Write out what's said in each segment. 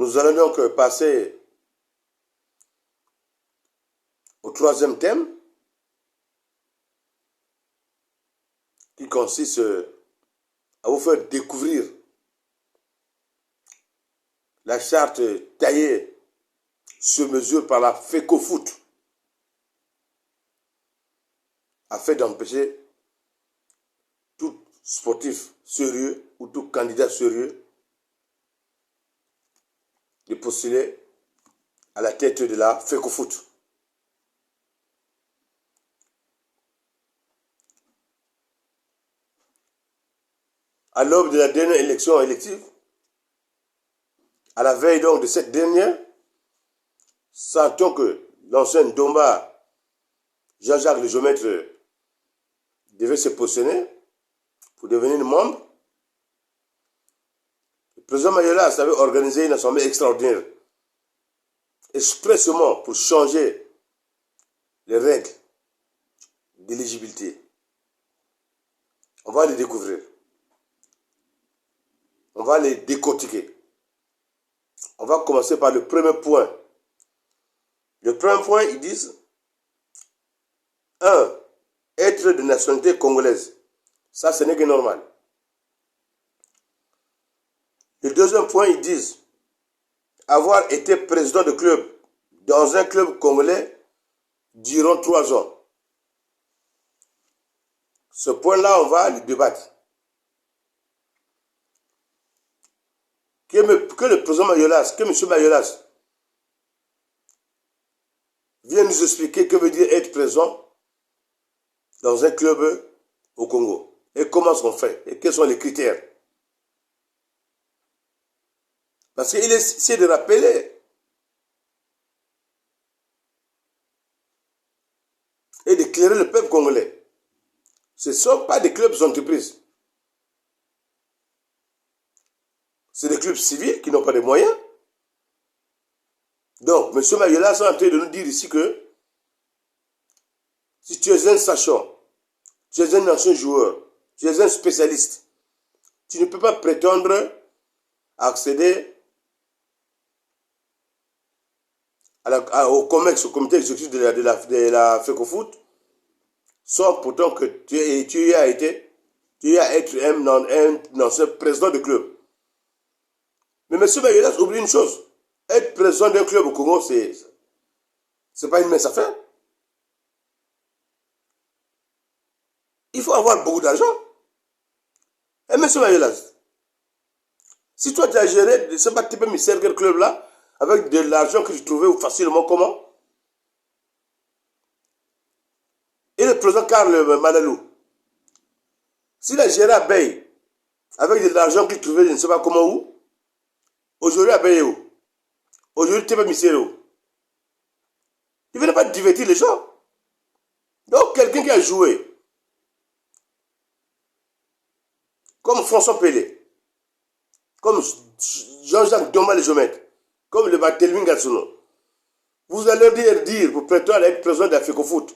Nous allons donc passer au troisième thème qui consiste à vous faire découvrir la charte taillée sur mesure par la FECOFOOT afin d'empêcher tout sportif sérieux ou tout candidat sérieux de postuler à la tête de la FECOFOOT. À l'aube de la dernière élection élective, à la veille donc de cette dernière, sentons que l'ancien Domba, Jean-Jacques le géomètre, devait se positionner pour devenir membre. Le président Mayolas avait organisé une assemblée extraordinaire, expressément pour changer les règles d'éligibilité. On va les découvrir. On va les décortiquer. On va commencer par le premier point. Le premier point, ils disent 1. Être de nationalité congolaise. Ça, ce n'est que normal. Le deuxième point, ils disent avoir été président de club dans un club congolais durant 3 ans. Ce point-là, on va le débattre. Que le président Mayolas, que M. Mayolas vienne nous expliquer que veut dire être présent dans un club au Congo. Et comment on fait, et quels sont les critères. Parce qu'il essaie de rappeler et d'éclairer le peuple congolais. Ce ne sont pas des clubs entreprises. C'est des clubs civils qui n'ont pas de moyens. Donc, M. Mayolas est en train de nous dire ici que si tu es un sachant, tu es un ancien joueur, tu es un spécialiste, tu ne peux pas prétendre accéder au COMEX, au comité exécutif de la FECOFOOT, sans pourtant que tu as été un ancien président de club. Mais M. Mayolas oublie une chose. Être président d'un club au Congo, c'est pas une mince affaire. Il faut avoir beaucoup d'argent. Et M. Mayolas, si toi tu as géré, je ne sais pas, tu peux me servir quel club là, avec de l'argent que tu trouvais facilement, comment? Et le président Karl Malalou, s'il a géré à Bay, avec de l'argent qu'il trouvait, je ne sais pas comment où, aujourd'hui à Bay où? Aujourd'hui, tu peux me où? Il ne venait pas divertir les gens. Donc, quelqu'un qui a joué, comme François Pelé, comme Jean-Jacques Domba le géomètre, comme le Barthélemy Gatsuno, vous allez leur dire pour prétendre être président de la FECOFOOT,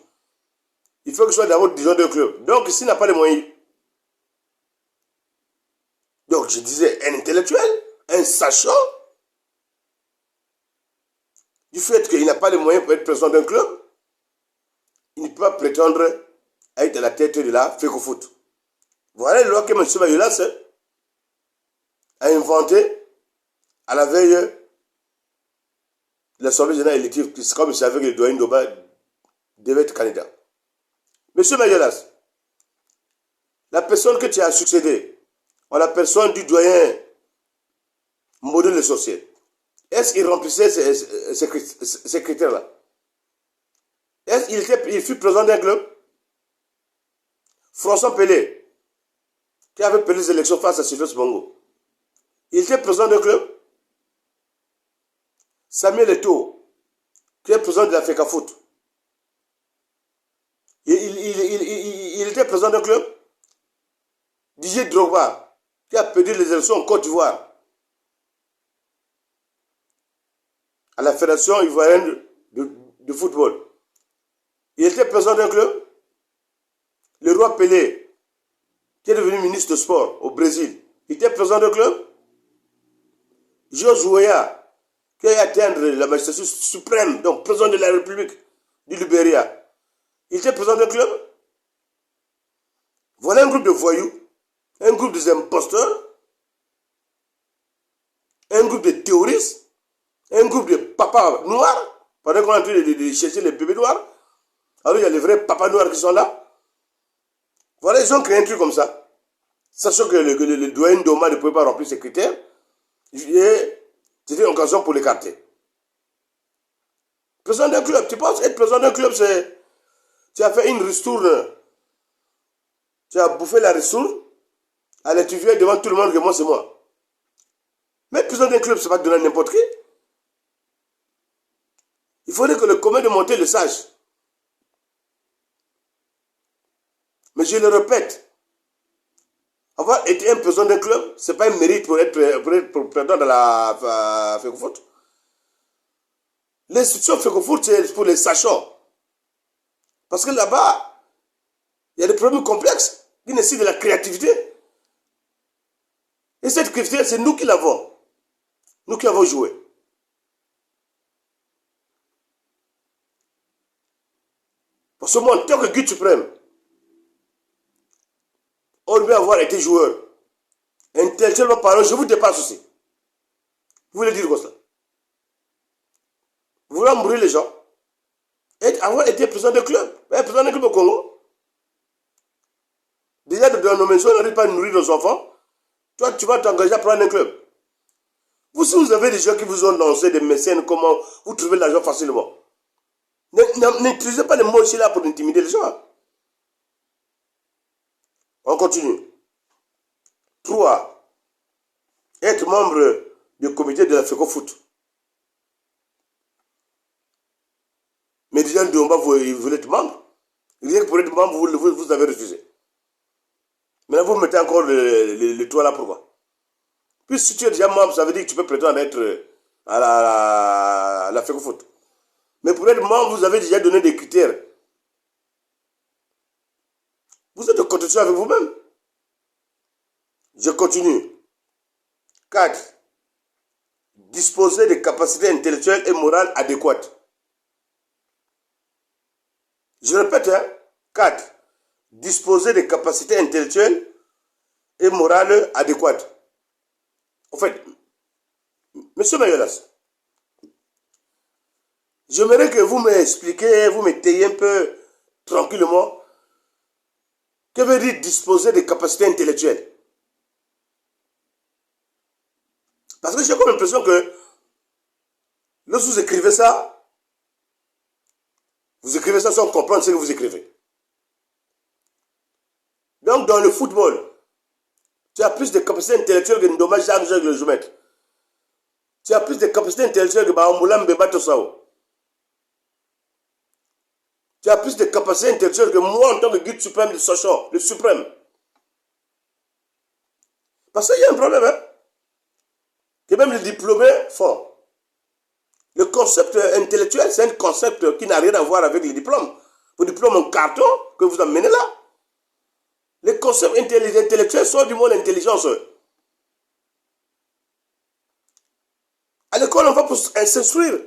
il faut que ce soit d'abord dirigeant de club. Donc, s'il n'a pas les moyens, donc je disais un intellectuel, un sachant, du fait qu'il n'a pas les moyens pour être président d'un club, il ne peut pas prétendre être à la tête de la FECOFOOT. Voilà la loi que M. Mayolas a inventée à la veille de l'Assemblée générale élective, comme il savait que le doyen Doba devait être candidat. M. Mayolas, la personne que tu as succédé, ou la personne du doyen Modèle le sorcier, est-ce qu'il remplissait ces critères-là? Est-ce qu'il fut président d'un club? François Pelé, qui avait perdu les élections face à Sylvestre Bongo, il était président d'un club? Samuel Eto'o, qui est président de la FECOFOOT, il était président d'un club? Didier Drogba, qui a perdu les élections en Côte d'Ivoire, à la Fédération ivoirienne de football, il était président d'un club? Le roi Pelé, qui est devenu ministre de sport au Brésil, il était président d'un club? Georges Weah, qui a atteindre la magistrature suprême, donc président de la République du Libéria. Il était président d'un club. Voilà un groupe de voyous, un groupe d'imposteurs, un groupe de terroristes, un groupe de papas noirs, pendant qu'on est en train de chercher les bébés noirs. Alors il y a les vrais papas noirs qui sont là. Voilà, ils ont créé un truc comme ça. Sachant que le doyen Doma ne pouvait pas remplir ses critères. Et c'était une occasion pour l'écarter. Président d'un club, tu penses être président d'un club, c'est... Tu as fait une ristourne. Tu as bouffé la ristourne. Allez, tu viens devant tout le monde que moi, c'est moi. Mais président d'un club, c'est pas donner n'importe qui. Il faudrait que le commun de monter le sache. Mais je le répète, avoir été un président d'un club, ce n'est pas un mérite pour être président de la FECOFOOT. L'institution FECOFOOT, c'est pour les sachants. Parce que là-bas, il y a des problèmes complexes qui nécessitent de la créativité. Et cette créativité, c'est nous qui l'avons. Nous qui avons joué. Parce que moi, en tant que guide suprême, on devait avoir été joueur. Intellectuellement parlant, je vous dépasse aussi. Vous voulez dire quoi ça? Vous voulez mourir les gens? Et avoir été président de club. Président de club au Congo. Déjà, dans nos maisons, on n'arrive pas à nourrir nos enfants. Toi, tu vas t'engager à prendre un club. Vous, si vous avez des gens qui vous ont lancé des mécènes, comment vous trouvez l'argent facilement? N'utilisez pas les mots ici là pour intimider les gens. On continue. 3. Être membre du comité de la FECOFOOT. Mais déjà, Domba, vous voulez être membre. Rien que pour être membre, vous avez refusé. Maintenant, vous mettez encore le toit là, pourquoi? Puis si tu es déjà membre, ça veut dire que tu peux prétendre être à la FECOFOOT. Mais pour être membre, vous avez déjà donné des critères. Vous êtes en contradiction avec vous-même. Je continue. 4. Disposer de capacités intellectuelles et morales adéquates. Je répète, 4. Disposer de capacités intellectuelles et morales adéquates. En fait, Monsieur Mayolas, j'aimerais que vous m'expliquiez, vous m'étayez un peu tranquillement, que veut dire disposer de capacités intellectuelles? Parce que j'ai comme l'impression que lorsque vous écrivez ça sans comprendre ce que vous écrivez. Donc dans le football, tu as plus de capacités intellectuelles que Ndoma Jacques le Joumet. Tu as plus de capacités intellectuelles que Bahamoulam Beba Tossao. Tu as plus de capacités intellectuelles que moi en tant que guide suprême de Sochaux, le suprême. Parce qu'il y a un problème, hein, que même les diplômés font. Le concept intellectuel, c'est un concept qui n'a rien à voir avec les diplômes. Vos diplômes en carton que vous amenez là. Les concepts intellectuels sont du monde intelligence. À l'école, on va pour s'instruire.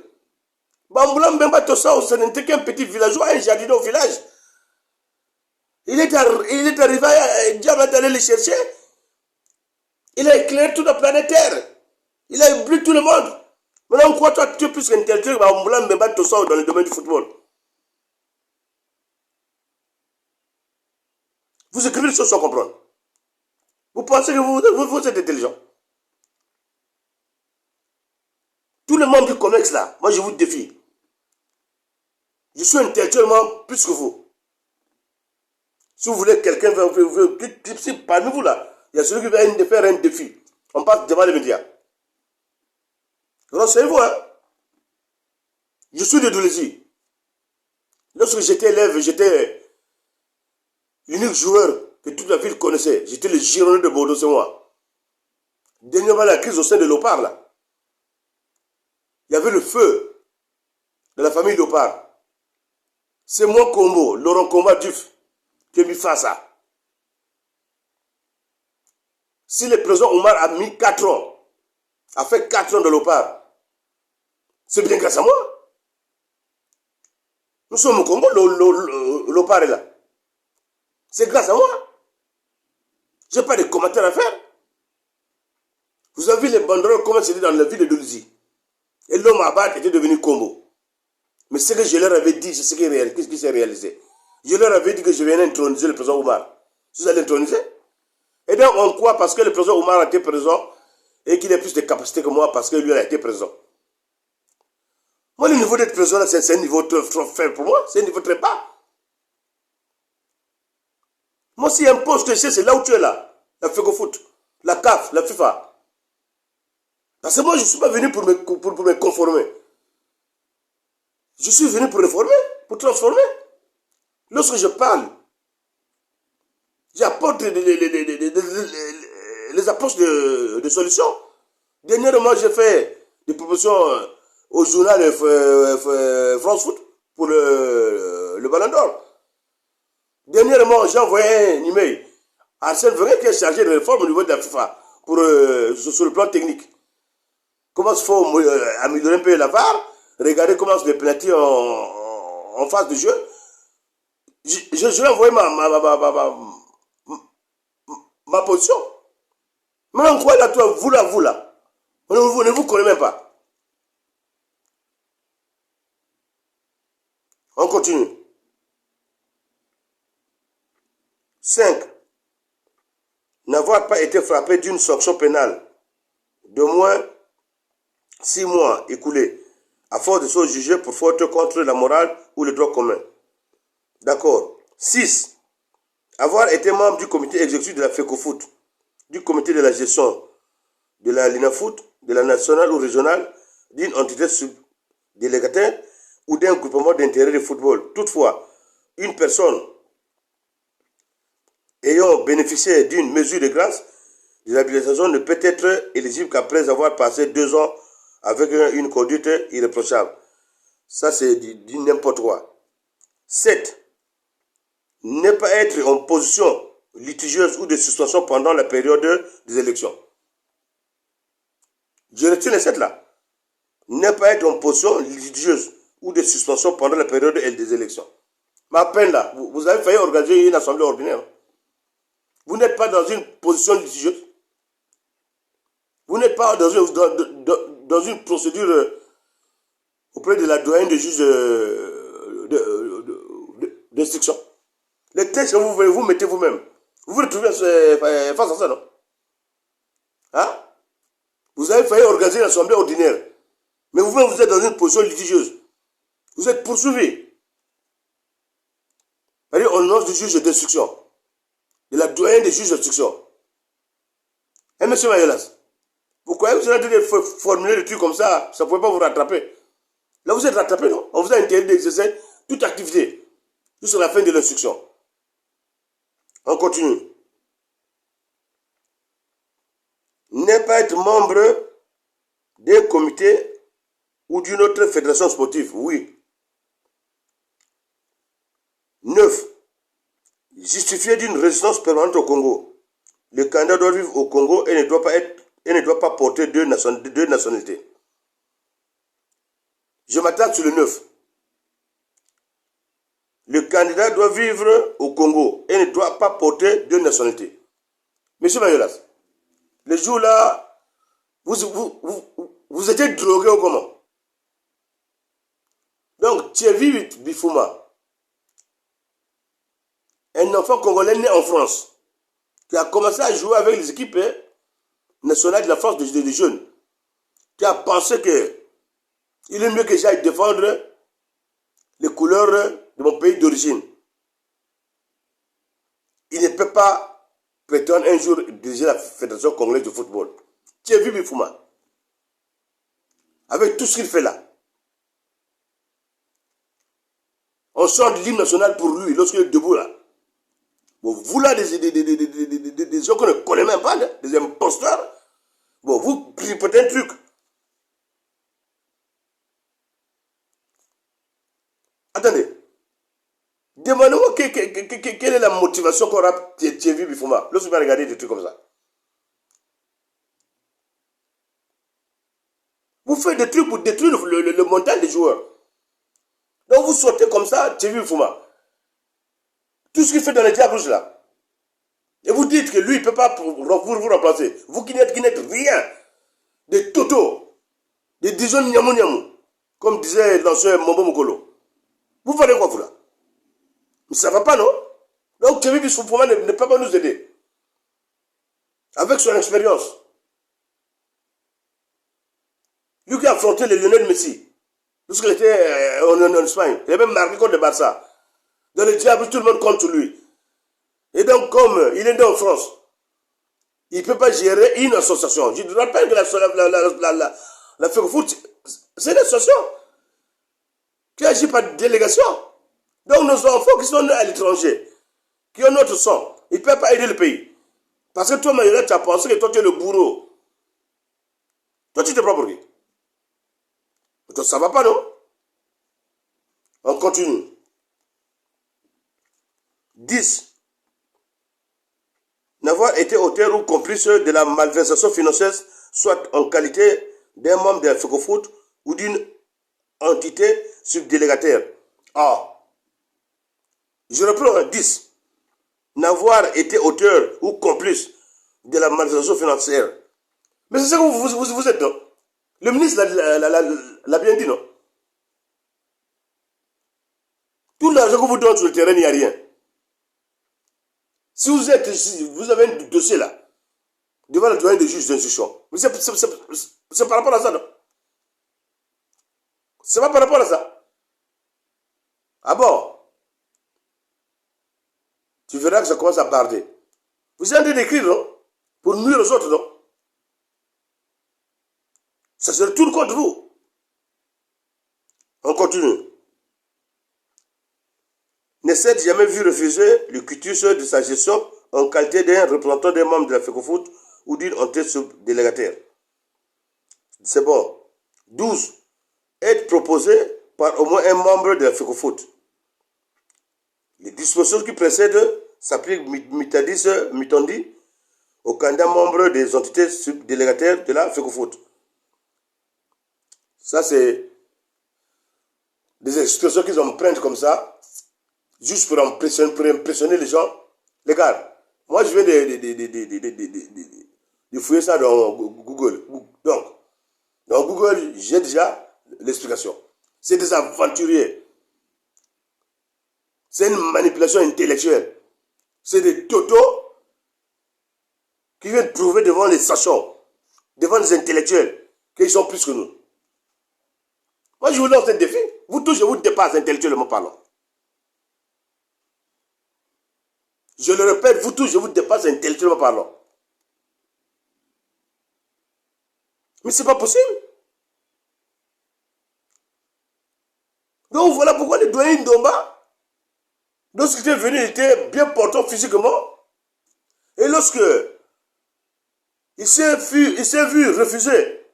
Bamboulam Bemba Tossao, ce n'était qu'un petit villageois, un jardinier au village. Il est arrivé, Diable est allé le chercher. Il a éclairé toute la planète Terre. Il a ébloui tout le monde. Maintenant, quoi, toi, tu es plus intellectuel que Bamboulam Bemba Tossao dans le domaine du football. Vous écrivez les choses sans comprendre. Vous pensez que vous êtes intelligent. Tout le monde qui connaît cela, moi je vous défie. Je suis intellectuellement plus que vous. Si vous voulez quelqu'un, parmi vous là, il y a celui qui veut faire un défi. On passe devant les médias. Renseignez-vous, hein. Je suis de Doulézy. Lorsque j'étais élève, j'étais l'unique joueur que toute la ville connaissait. J'étais le Girondin de Bordeaux, c'est moi. Dernièrement, la crise au sein de l'Opar, là. Il y avait le feu de la famille Lopar. C'est moi, Combo, Laurent Combat Duf, qui a mis face à ça. Si le président Omar a mis 4 ans, a fait 4 ans de Lopar, C'est bien grâce à moi. Nous sommes au Congo, l'opare est là. C'est grâce à moi. Je n'ai pas de commentaires à faire. Vous avez vu les banderoles, comment c'était dans la ville de Dolisie. Et l'homme à battre était devenu Combo. Mais ce que je leur avais dit, c'est ce qui s'est réalisé. Je leur avais dit que je venais introniser le président Oumar. Vous allez introniser? Et donc on croit parce que le président Oumar a été présent et qu'il a plus de capacité que moi parce que lui a été présent. Moi, le niveau d'être président, c'est un niveau trop faible pour moi. C'est un niveau très bas. Moi, si un poste que c'est là où tu es là. La FECOFOOT, la CAF, la FIFA. Parce que moi, je ne suis pas venu pour me conformer. Je suis venu pour réformer, pour transformer. Lorsque je parle, j'apporte les approches de solutions. Dernièrement, j'ai fait des propositions au journal France Foot pour le Ballon d'Or. Dernièrement, j'ai envoyé un email à Arsène Wenger qui est chargé de réforme au niveau de la FIFA pour, sur le plan technique. Comment il faut améliorer un peu la VAR, regarder comment se les pénaltys en phase de jeu. Je lui ai envoyé ma position. Maintenant, quoi là, toi, vous là, vous ne vous connaissez même pas. On continue. 5. N'avoir pas été frappé d'une sanction pénale de moins 6 mois écoulés à force de se juger pour faute contre la morale ou le droit commun. D'accord. 6. Avoir été membre du comité exécutif de la FECOFOOT, du comité de la gestion de la LINAFOOT, de la nationale ou régionale, d'une entité subdélégataire ou d'un groupement d'intérêt de football. Toutefois, une personne ayant bénéficié d'une mesure de grâce, de l'habilitation ne peut être éligible qu'après avoir passé 2 ans avec une conduite irréprochable. Ça, c'est du n'importe quoi. 7. Ne pas être en position litigieuse ou de suspension pendant la période des élections. Je retiens les 7 là. Ne pas être en position litigieuse ou de suspension pendant la période des élections. Mais à peine là, vous avez failli organiser une assemblée ordinaire. Vous n'êtes pas dans une position litigieuse. Vous n'êtes pas dans une procédure auprès de la doyenne des juges d'instruction. Les textes que vous mettez vous-même, vous vous retrouvez face à ça, non? Hein? Vous avez failli organiser une assemblée ordinaire. Mais vous-même, vous êtes dans une position litigieuse. Vous êtes poursuivi. C'est-à-dire, au nom du juge d'instruction. De la doyenne des juges d'instruction. Et monsieur Mayolas, vous croyez que vous êtes en train de formuler des trucs comme ça ne pouvait pas vous rattraper? Là, vous êtes rattrapé, non? On vous a interdit d'exercer toute activité jusqu'à la fin de l'instruction. On continue. Ne pas être membre d'un comité ou d'une autre fédération sportive, oui. 9. Justifier d'une résidence permanente au Congo. Le candidat doit vivre au Congo et ne doit pas porter deux nationalités. Je m'attarde sur le 9. Le candidat doit vivre au Congo et ne doit pas porter 2 nationalités. Monsieur Mayolas, le jour-là, vous étiez drogué ou comment? Donc, Thierry Bifouma, un enfant congolais né en France, qui a commencé à jouer avec les équipes nationales de la France des jeunes, qui a pensé que il est mieux que j'aille défendre les couleurs de mon pays d'origine. Il ne peut pas prétendre un jour diriger la Fédération congolaise de football. Thierry Bifouma, avec tout ce qu'il fait là, on chante l'hymne national pour lui lorsqu'il est debout là. Bon, vous là, des gens qu'on ne connaît même pas, des imposteurs, bon, vous tripotez un truc. Attendez. Demandez-moi quelle est la motivation qu'aura Thierry Bifouma lorsqu'il va regarder des trucs comme ça. Vous faites des trucs pour détruire le mental des joueurs. Donc vous sortez comme ça, Thierry Fouma. Tout ce qu'il fait dans les diables là. Et vous dites que lui, il ne peut pas vous remplacer. Vous qui n'êtes rien. Des Toto. Des Dijon Niamou Niamou. Comme disait l'ancien Mombo Mokolo. Vous faites quoi vous là? Mais ça ne va pas, non? Donc Thierry Fouma ne peut pas nous aider. Avec son expérience. Lui qui a affronté le Lionel Messi. Lorsqu'il était en Espagne. Il a même marqué contre le Barça. Dans le diable, tout le monde compte sur lui. Et donc, comme il est né en France, il ne peut pas gérer une association. Je te rappelle que la FECOFOOT, c'est une association qui agit par délégation. Donc, nos enfants qui sont nés à l'étranger, qui ont notre sang, ils ne peuvent pas aider le pays. Parce que toi, Mayotte, tu as pensé que toi, tu es le bourreau. Toi, tu te prends pour qui? Ça ne va pas, non? On continue. 10. N'avoir été auteur ou complice de la malversation financière, soit en qualité d'un membre de la FECOFOOT ou d'une entité subdélégataire. Ah. Je reprends 10. N'avoir été auteur ou complice de la malversation financière. Mais c'est ça que vous êtes, non? Le ministre l'a bien dit, non? Tout l'argent que vous donnez sur le terrain, il n'y a rien. Si vous êtes ici, vous avez un dossier là, devant le doyen des juges d'instruction. Mais c'est par rapport à ça, non? C'est pas par rapport à ça. Ah bon? Tu verras que ça commence à barder. Vous êtes en train d'écrire, non? Pour nuire aux autres, non? Ça se retourne contre vous. On continue. Ne s'est jamais vu refuser le quitus de sa gestion en qualité d'un représentant des membres de la FECOFOOT ou d'une entité subdélégataire. C'est bon. 12. Être proposé par au moins un membre de la FECOFOOT. Les dispositions qui précèdent s'appliquent mutandi aux candidats membres des entités subdélégataires de la FECOFOOT. Ça, c'est des expressions qu'ils empruntent comme ça, juste pour impressionner les gens. Les gars, moi je viens de fouiller ça dans Google. Donc, dans Google, j'ai déjà l'explication. C'est des aventuriers. C'est une manipulation intellectuelle. C'est des totos qui viennent prouver devant les sachants, devant les intellectuels, qu'ils sont plus que nous. Moi, je vous lance un défi. Vous tous, je vous dépasse intellectuellement parlant. Je le répète, vous tous, je vous dépasse intellectuellement parlant. Mais ce n'est pas possible. Donc voilà pourquoi le doyen Ndomba, lorsqu'il était venu, il était bien portant physiquement. Et lorsque il s'est vu refuser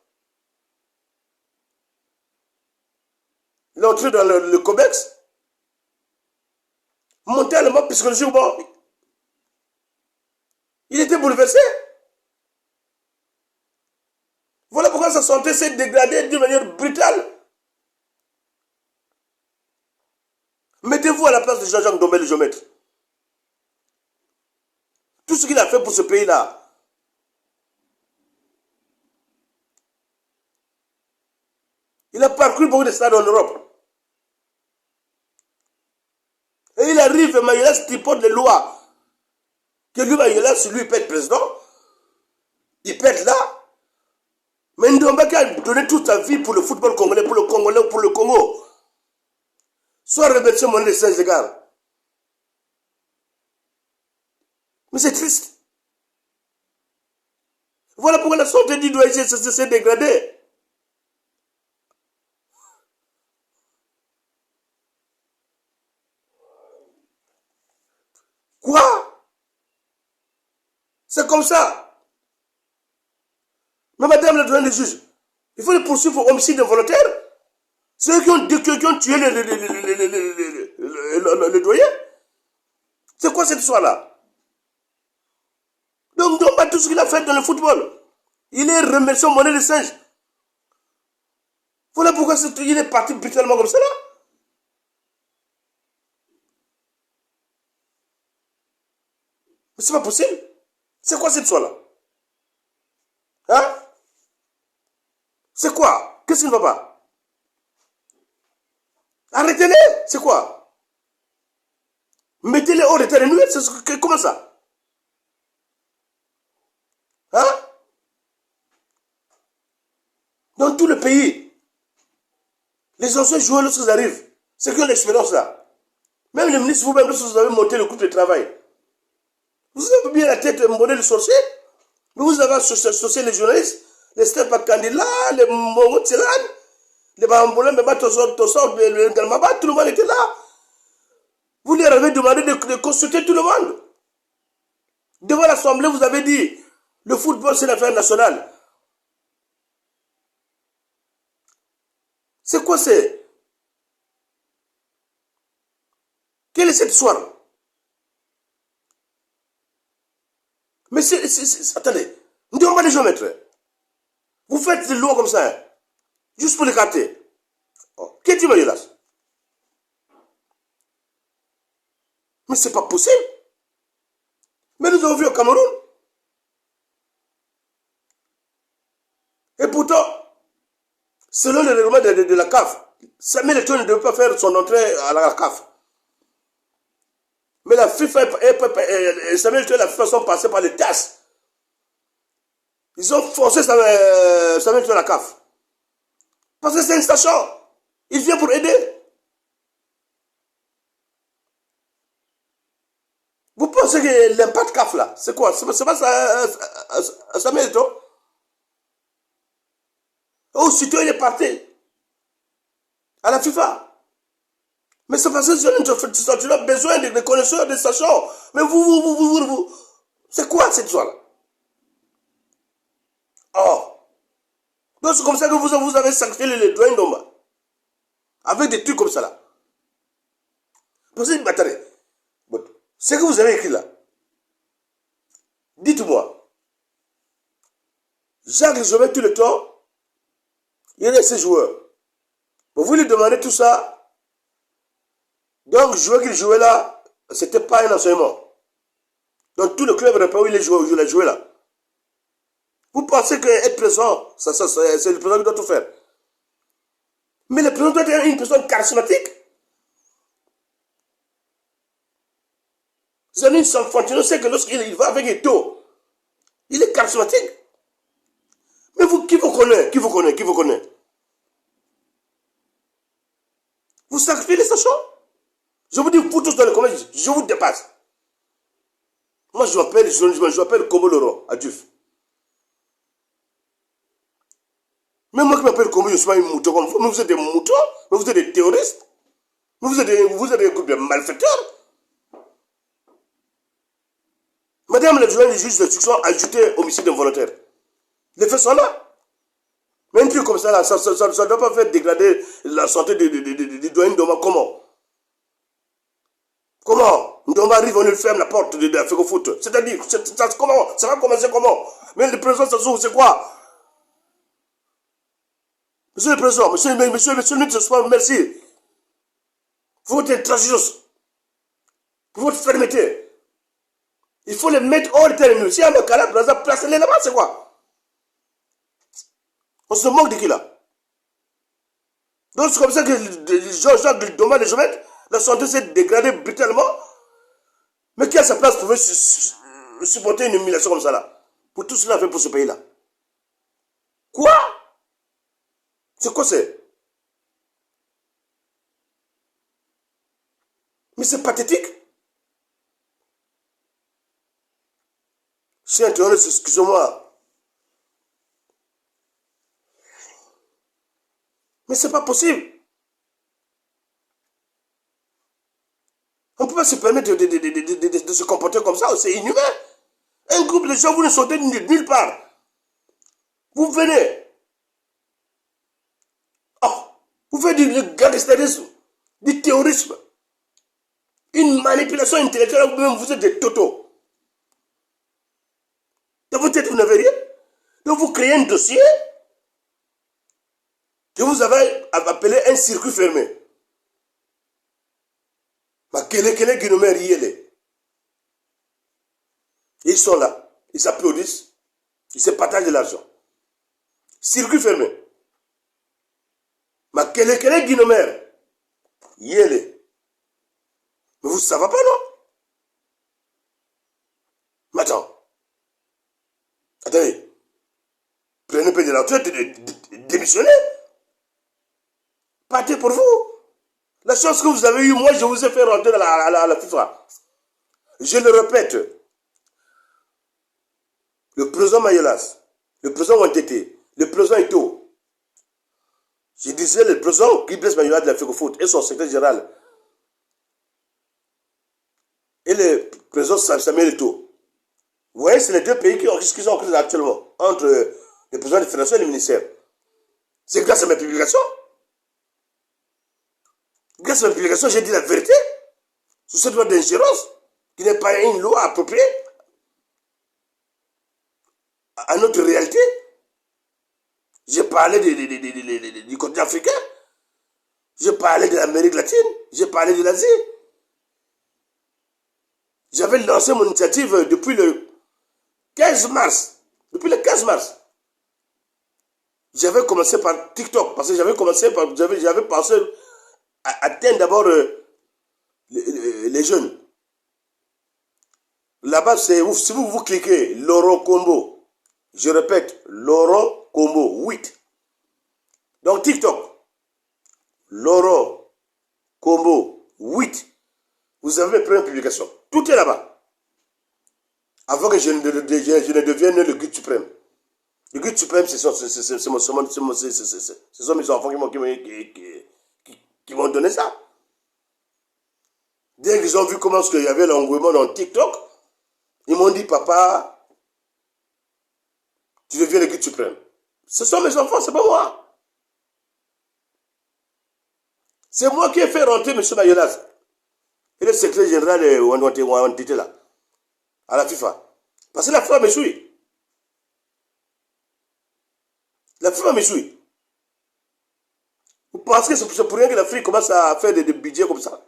l'entrée dans le COMEX, mentalement, psychologiquement, il était bouleversé. Voilà pourquoi sa santé s'est dégradée d'une manière brutale. Mettez-vous à la place de Jean-Jacques Ndombé, le géomètre. Tout ce qu'il a fait pour ce pays-là. Il a parcouru beaucoup de stades en Europe. Et il arrive, Mayolas tripote les lois. Que lui, Mayolas, lui, il peut être président. Il peut être là. Mais Ndomba qui a donné toute sa vie pour le football congolais, pour le Congolais, pour le Congo. Soit remercié mon les singes, les gars. Mais c'est triste. Voilà pourquoi la santé du doyen s'est dégradée. Quoi? C'est comme ça. Mais madame la doyenne des juges, il faut les poursuivre pour homicide involontaire. Ceux qui ont tué le doyen. C'est quoi cette histoire-là? Donc, pas tout ce qu'il a fait dans le football. Il est remercié au monnaie de singe. Voilà pourquoi il est parti brutalement comme ça là. Mais c'est pas possible. C'est quoi cette histoire-là? Hein? C'est quoi? Qu'est-ce qui ne va pas? Arrêtez-les! C'est quoi? Mettez-les hors d'état de nuire? Comment ça? Hein? Dans tout le pays, les anciens joueurs, lorsqu'ils arrivent, c'est que l'expérience là. Même le ministre, vous-même, lorsque vous avez monté le groupe de travail, vous avez bien la tête un modèle sorcier, mais vous avez associé les journalistes, les Stepa Kandila, les Mongo Tselan, les Bamboula, les Batosor, les Galmaba, tout le monde était là. Vous leur avez demandé de consulter tout le monde. Devant l'Assemblée, vous avez dit, le football c'est l'affaire nationale. C'est quoi c'est? Quelle est cette histoire? Mais attendez, nous ne devons pas les géomètres. Vous faites des lois comme ça, hein, juste pour les capter. Oh. Qu'est-ce que tu là? Mais c'est pas possible. Mais nous avons vu au Cameroun. Et pourtant, selon le règlement de la CAF, Samuel Eto'o ne devait pas faire son entrée à la CAF. Mais la FIFA et Samuel Eto'o et la FIFA sont passés par les TAS. Ils ont forcé Samuel Eto'o à la CAF. Parce que c'est une station. Il vient pour aider. Vous pensez que l'impact CAF là, c'est quoi? C'est pas ça, Samuel Eto'o? Aussitôt il est parti à la FIFA. Mais c'est parce que tu as besoin de connaisseurs des stations. Mais vous c'est quoi cette histoire-là? Oh. Donc c'est comme ça que vous avez sanctionné les doigts d'Omba. Avec des trucs comme ça là. Parce que, attendez, ce que vous avez écrit là, dites-moi, Jacques Rizobet tout le temps, il est ses joueurs. Vous lui demandez tout ça. Donc, le joueur qu'il jouait là, c'était pas un enseignement. Dans tout le club européen où il a joué là. Vous pensez qu'être présent, c'est le président qui doit tout faire. Mais le président doit être une personne charismatique. Zanine Sanfantino sait que lorsqu'il va avec Eto'o, il est charismatique. Mais vous, qui vous connaît? Qui vous connaît? Qui vous connaît? Vous sacrifiez les stations? Je vous dis, vous tous dans le commerce, je vous dépasse. Moi, je m'appelle Kobo Laurent, à Duf. Même moi qui m'appelle Kobo, je ne suis pas un mouton comme vous. Mais vous êtes des moutons, mais vous êtes des terroristes. Mais vous êtes des groupes de malfaiteurs. Madame la juge d'instruction a ajouté homicide involontaire. Les faits sont là. Mais un truc comme ça, là, ça ne doit pas faire dégrader la santé du doyen Ndoma. Comment? Comment? Ndoma arrive, on lui ferme la porte de la Fecofoot. C'est-à-dire, comment? Ça va commencer comment? Mais le président, ça s'ouvre, c'est quoi? Monsieur le président, monsieur le ministre de Sport, merci. Pour votre intransigeance, pour votre fermeté. Il faut les mettre hors de terre. Si y a un cas là, placez-les là-bas, c'est quoi? On se moque de qui là? Donc c'est comme ça que Jacques Ndoma les Jomet, la santé s'est dégradée brutalement. Mais qui à sa place pouvait supporter une humiliation comme ça là? Pour tout cela fait pour ce pays là. Quoi? C'est quoi c'est? Mais c'est pathétique. Je suis interrogé, excusez-moi. Mais c'est pas possible. On ne peut pas se permettre de se comporter comme ça, c'est inhumain. Un groupe de gens, vous ne sortez nulle part. Vous venez. Oh, vous faites du gangsterisme, du terrorisme, une manipulation intellectuelle, vous-même vous êtes des totos. Dans votre tête, vous n'avez rien. Donc vous créez un dossier. Et vous avez appelé un circuit fermé. Ils sont là, ils s'applaudissent, ils se partagent de l'argent. Circuit fermé. Mais vous ne savez pas, non? Mais attendez. Prenez un peu de la retraite, démissionnez. Partez pour vous. La chance que vous avez eue, moi, je vous ai fait rentrer à la FIFA. Je le répète. Le président Mayolas, le président Wantete, le président Ito. Je disais le président qui blesse Mayolas de la FECOFOOT et son secrétaire général. Et le président Samuel Ito. Vous voyez, c'est les deux pays qui sont en crise actuellement. Entre le président de la Fédération et le ministère. C'est grâce à mes publications. Grâce à mes publications, j'ai dit la vérité sur cette loi d'ingérence qui n'est pas une loi appropriée à notre réalité. J'ai parlé du continent africain. J'ai parlé de l'Amérique latine. J'ai parlé de l'Asie. J'avais lancé mon initiative depuis le 15 mars. Depuis le 15 mars. J'avais commencé par TikTok. Parce que j'avais pensé à atteindre d'abord les jeunes. Là-bas, si vous cliquez Laurent Combo, je répète, Laurent Combo 8. Donc TikTok, Laurent Combo 8. Vous avez mes premières publications. Tout est là-bas. Avant que je ne devienne le guide suprême. Le guide suprême, ce sont mes enfants qui m'ont donné ça. Dès qu'ils ont vu comment il y avait l'engouement dans TikTok, ils m'ont dit, papa, tu deviens le guide suprême. Ce sont mes enfants, c'est pas moi. C'est moi qui ai fait rentrer M. Mayolas et le secrétaire général Wantete là, à la FIFA. Parce que la FIFA me suit. La FIFA me suit. Vous pensez que c'est pour rien que l'Afrique commence à faire des budgets comme ça?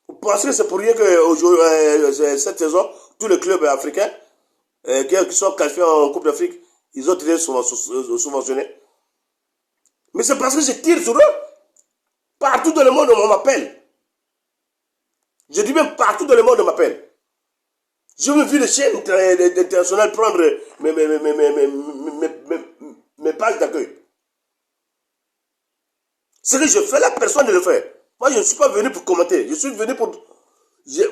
Vous pensez que c'est pour rien que cette saison, tous les clubs africains qui sont qualifiés en Coupe d'Afrique, ils ont été subventionnés? Mais c'est parce que je tire sur eux. Partout dans le monde, on m'appelle. Je dis même partout dans le monde, on m'appelle. Je me vis les chaînes internationales prendre mes pages d'accueil. Ce que je fais, la personne ne le fait. Moi, je ne suis pas venu pour commenter. Je suis venu pour...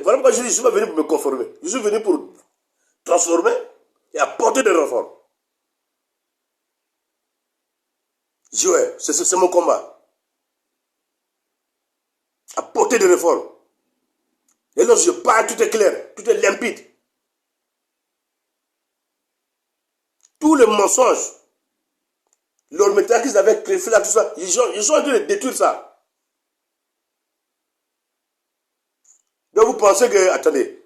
Voilà pourquoi je dis, je ne suis pas venu pour me conformer. Je suis venu pour transformer et apporter des réformes. Ouais, c'est mon combat. Apporter des réformes. Et lorsque je parle, tout est clair, tout est limpide. Tous les mensonges, leur méthode qu'ils avaient créé là, tout ça, ils sont en train de détruire ça. Donc vous pensez que, attendez,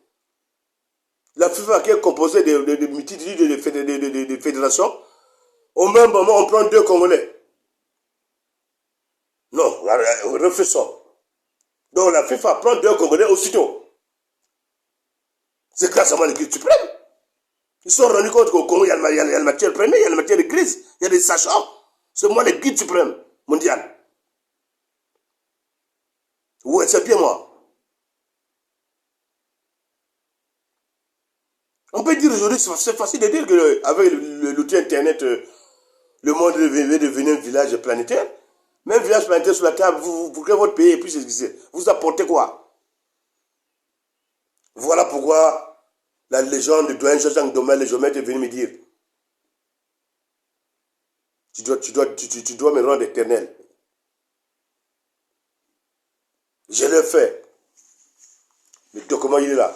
la FIFA qui est composée de multitudes de fédérations, au même moment on prend 2 Congolais. Non, réfléchissons. Donc la FIFA prend 2 Congolais aussitôt. C'est grâce à moi le guide suprême. Ils se sont rendus compte qu'au Congo, il y a la matière première, il y a la matière de crise, il y a des sachants. C'est moi le guide suprême mondial. Ouais, c'est bien moi. On peut dire aujourd'hui, c'est facile de dire qu'avec l'outil internet, le monde est devenu un village planétaire. Même village planétaire sur la table, vous créez votre pays et puis vous apportez quoi? Voilà pourquoi la légende de Dwayne Johnson Domel, le Jomette est venu me dire, tu dois me rendre éternel. Je l'ai fait. Le document, il est là.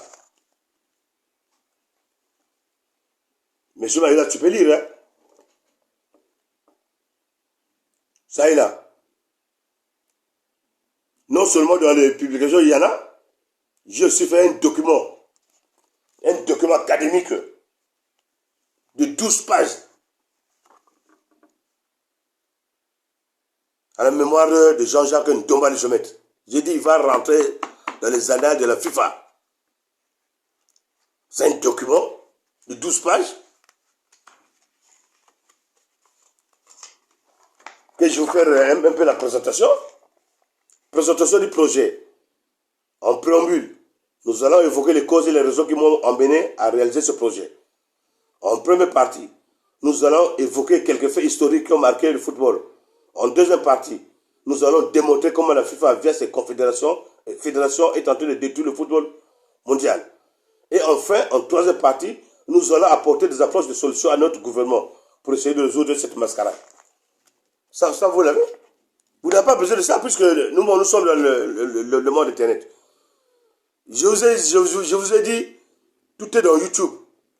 Monsieur Maïla, tu peux lire, hein? Ça est là. Non seulement dans les publications, il y en a. Je suis fait un document académique de 12 pages. à la mémoire de Jean-Jacques Ntombali Jomet. J'ai dit, il va rentrer dans les annales de la FIFA. C'est un document de 12 pages que je vais vous faire un peu la présentation. Présentation du projet. En préambule, nous allons évoquer les causes et les raisons qui m'ont emmené à réaliser ce projet. En première partie, nous allons évoquer quelques faits historiques qui ont marqué le football. En deuxième partie, nous allons démontrer comment la FIFA, via ses confédérations et fédérations, est en train de détruire le football mondial. Et enfin, en troisième partie, nous allons apporter des approches de solutions à notre gouvernement pour essayer de résoudre cette mascarade. Ça vous l'avez? Vous n'avez pas besoin de ça puisque nous sommes dans le monde Internet. Je vous ai dit, tout est dans YouTube,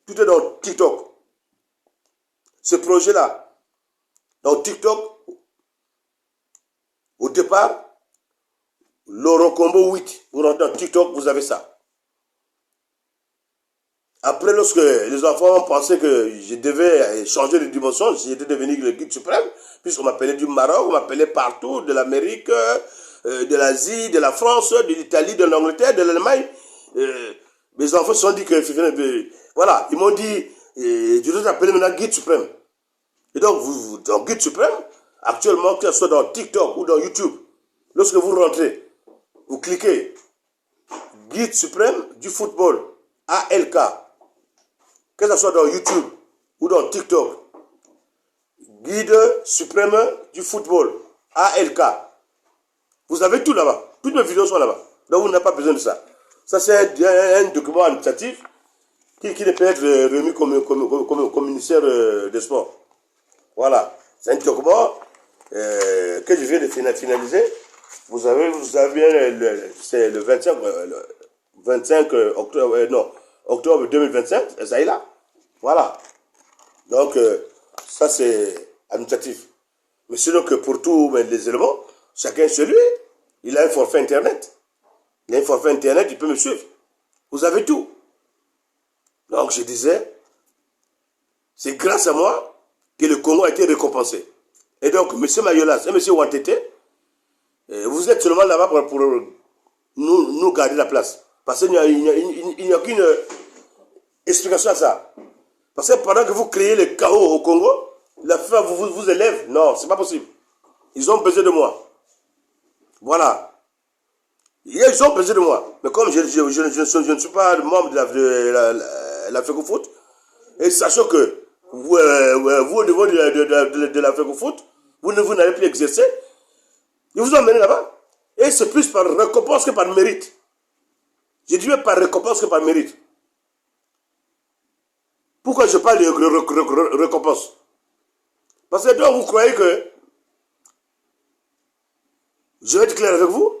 tout est dans TikTok. Ce projet-là, dans TikTok, au départ, Laurent Combo 8, vous rentrez dans TikTok, vous avez ça. Après, lorsque les enfants ont pensé que je devais changer de dimension, j'étais devenu le guide suprême, puisqu'on m'appelait du Maroc, on m'appelait partout, de l'Amérique, de l'Asie, de la France, de l'Italie, de l'Angleterre, de l'Allemagne. Mes enfants se sont dit que, voilà, ils m'ont dit, je dois t'appeler maintenant guide suprême. Et donc, vous, dans guide suprême, actuellement, que ce soit dans TikTok ou dans YouTube, lorsque vous rentrez, vous cliquez guide suprême du football, ALK. Que ce soit dans YouTube ou dans TikTok, guide suprême du football, ALK. Vous avez tout là-bas. Toutes mes vidéos sont là-bas. Donc vous n'avez pas besoin de ça. Ça, c'est un document administratif qui ne peut être remis comme ministère des Sports. Voilà. C'est un document que je viens de finaliser. Vous avez bien, c'est le 25 octobre, octobre 2025, ça est là. Voilà. Donc, ça c'est administratif. Mais sinon que pour tous les éléments, chacun chez lui, il a un forfait Internet. Il a un forfait Internet, il peut me suivre. Vous avez tout. Donc, je disais, c'est grâce à moi que le Congo a été récompensé. Et donc, M. Mayolas et M. Wantete, vous êtes seulement là-bas pour nous garder la place. Parce qu'il n'y a aucune explication à ça. Parce que pendant que vous créez le chaos au Congo, la FIFA vous élève. Non, c'est pas possible. Ils ont besoin de moi. Voilà. Ils ont besoin de moi. Mais comme je ne suis pas membre de la FECOFOOT, et sachant que vous au niveau de la FECOFOOT, vous n'allez plus exercer, ils vous ont emmené là-bas. Et c'est plus par récompense que par mérite. Je dis par récompense que par mérite. Pourquoi je parle de récompense? Parce que donc vous croyez que je vais être clair avec vous.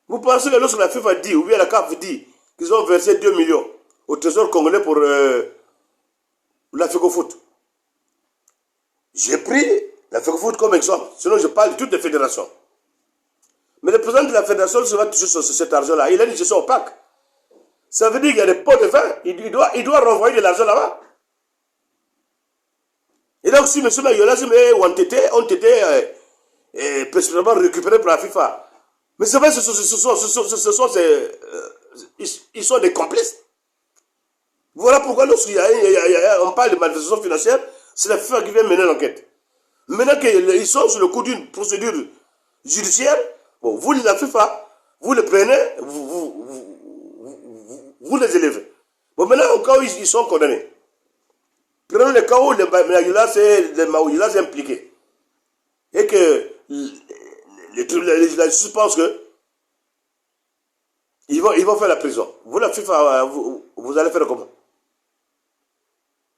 Vous pensez que lorsque la FIFA dit, ou bien la CAF dit, qu'ils ont versé 2 millions au trésor congolais pour la FECOFOOT. J'ai pris la FECOFOOT comme exemple. Sinon, je parle de toutes les fédérations. Mais le président de la fédération va toucher sur cet argent-là. Il a une gestion opaque. Ça veut dire qu'il y a des pots de vin. Il doit renvoyer de l'argent là-bas. Et donc, si M. Mayolas et Wantete ont été précisément récupérés par la FIFA, mais c'est vrai, ils sont des complices. Voilà pourquoi lorsqu'on parle de malversation financière, c'est la FIFA qui vient mener l'enquête. Maintenant qu'ils sont sur le coup d'une procédure judiciaire, bon, vous, la FIFA, vous les prenez, vous les élevez. Bon, maintenant, au cas où ils sont condamnés, prenons le cas où le Maouila est impliqué. Et que la justice pense que ils vont faire la prison. Vous, la FIFA, vous allez faire comment?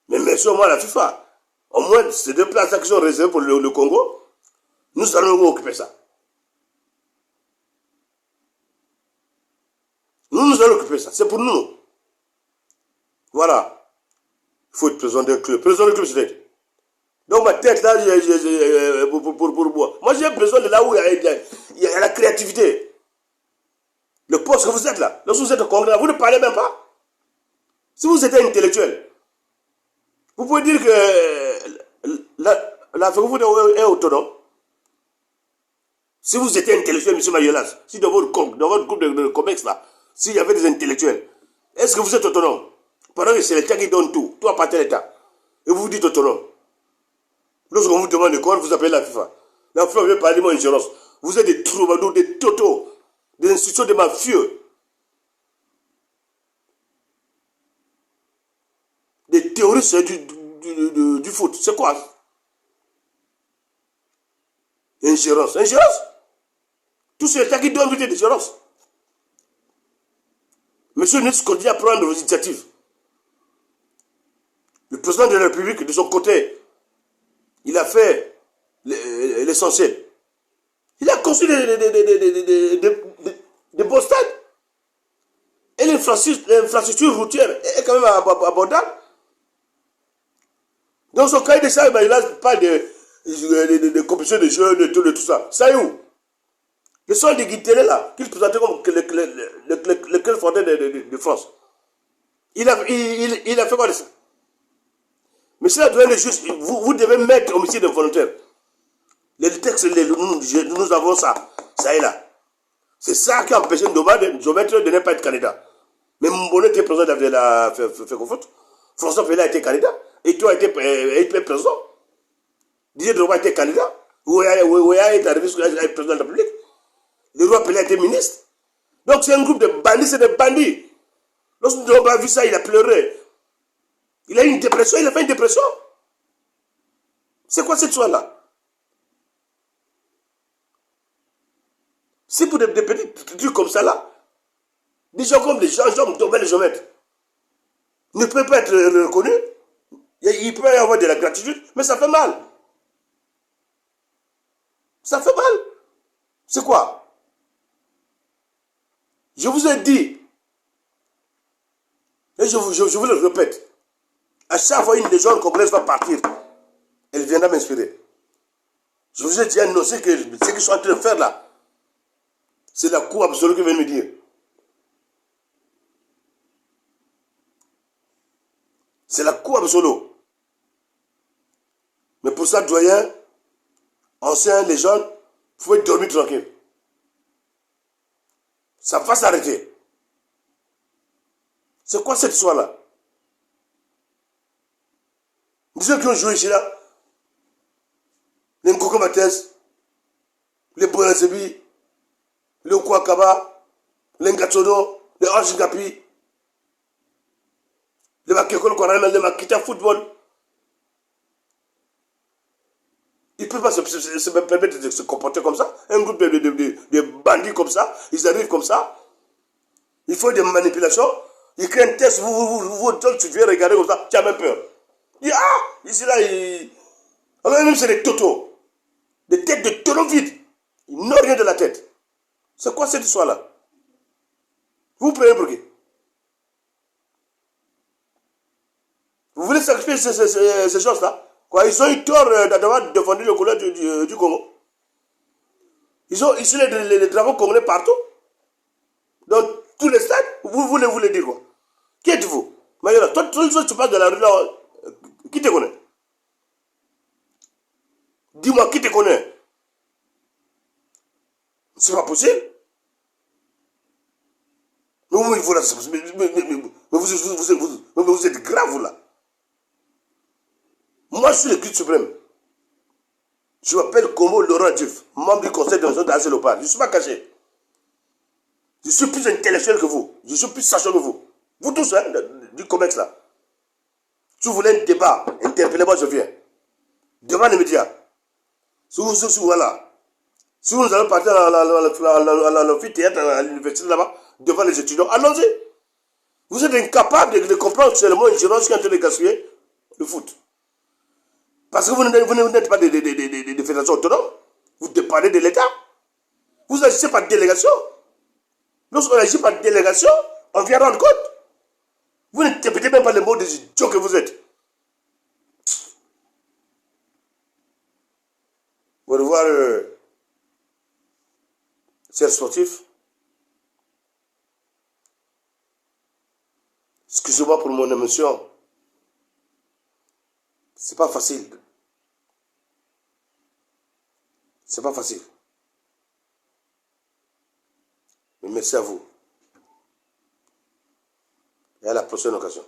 Mais merci au moins la FIFA. Au moins, ces deux places qui sont réservées pour le Congo, nous allons nous occuper ça. Nous allons occuper ça. C'est pour nous. Voilà. Il faut être président d'un club. Président d'un club, c'est donc ma tête là, pour moi. Moi j'ai besoin de là où il y a la créativité. Le poste que vous êtes là, lorsque vous êtes au congrès, vous ne parlez même pas. Si vous êtes intellectuel, vous pouvez dire que la FECOFOOT est autonome. Si vous étiez intellectuel, M. Mayolas, si dans votre groupe de COMEX là, s'il y avait des intellectuels, est-ce que vous êtes autonome? Pendant que c'est l'État qui donne tout, tout appartient à l'État. Et vous vous dites autonome. Lorsqu'on vous demande de quoi, vous appelez la FIFA. La FIFA vient parler de mon ingérence. Vous êtes des troubadours, des totaux, des institutions de mafieux. Des théoristes du foot. C'est quoi? Ingérence. Ingérence? Tout c'est l'État qui donne vous des ingérences. Monsieur le ministre continue à prendre vos initiatives. Le président de la République, de son côté, il a fait l'essentiel. Il a construit des beaux stades. Et l'infrastructure routière est quand même abordable. Dans son cahier de charges, il n'a pas de compétition de jeux, de tout ça. Ça est où? Le son de Guittelé là, qu'il présentait comme le club fondé de France. Il a fait quoi de ça? Monsieur la douane de justice, vous devez mettre homicide involontaire. Les textes, nous avons ça. Ça est là. C'est ça qui a empêché Ndoma de ne pas être candidat. Mais Mbonnet était président de la FECOFOOT. François Fela a été candidat. Et toi a été président. Didier Drogba a été candidat. Ouya est arrivé sur le président de la République. Le roi Pelé a été ministre. Donc c'est un groupe de bandits, c'est des bandits. Lorsque Ndoma a vu ça, il a pleuré. Il a eu une dépression, il a fait une dépression. C'est quoi cette histoire-là? C'est pour des petits trucs comme ça là. Des gens comme des gens Ndoma, les géomètres, ne peuvent pas être reconnus. Il peut y avoir de la gratitude, mais ça fait mal. Ça fait mal. C'est quoi? Je vous ai dit, et je vous le répète, à chaque fois une des gens congolaises va partir, elle viendra m'inspirer. Je vous ai dit annoncé que ce qu'ils sont en train de faire là, c'est la cour absolue qui vient me dire. C'est la cour absolue. Mais pour ça, doyen, anciens, les jeunes, vous pouvez dormir tranquille. Ça va s'arrêter. C'est quoi cette histoire-là? Les gens qui ont joué ici là, les Nkoko Mates, les Bonazebi, les Okwakaba, les Ngatsono, les Anjingapi, les Makekolo Korana, les Makita Football. Ils ne peuvent pas se permettre de se comporter comme ça. Un groupe de bandits comme ça, ils arrivent comme ça. Ils font des manipulations. Ils créent un test. Tu viens regarder comme ça, tu as même peur. Il dit, ah, ici là, alors même c'est des totos. Des têtes de tonneaux vides. Ils n'ont rien de la tête. C'est quoi cette histoire-là? Vous prenez pour qui? Vous voulez sacrifier ces choses-là? Quoi, ils ont eu tort d'avoir défendu le couleur du Congo. Ils ont ici les drapeaux congolais partout. Dans tous les stades. Vous voulez dire quoi? Qui êtes-vous? Mayola, toi, tu passes de la rue là. Qui te connaît? Dis-moi, qui te connaît? C'est pas possible. Mais vous êtes grave, vous là. Moi, je suis le guide suprême. Je m'appelle Kombo Laurent Diouf, membre du conseil de l'Azé Léopard. Je ne suis pas caché. Je suis plus intellectuel que vous. Je suis plus sachant que vous. Vous tous, hein, du COMEX là. Si vous voulez un débat, interpellez-moi, je viens. Devant les médias. Si vous allez partir à l'amphithéâtre, à l'université là-bas, devant les étudiants, allons-y. Vous êtes incapable de comprendre seulement une gérance qui est en train de gaspiller le foot. Parce que vous n'êtes pas des fédérations autonomes. Vous dépendez de l'État. Vous agissez par délégation. Lorsqu'on agit par délégation, on vient rendre compte. Vous n'interprétez même pas les mots des idiots que vous êtes. Au revoir, chers sportifs. Excusez-moi pour mon émotion. C'est pas facile. C'est pas facile. Merci à vous. Et à la prochaine occasion.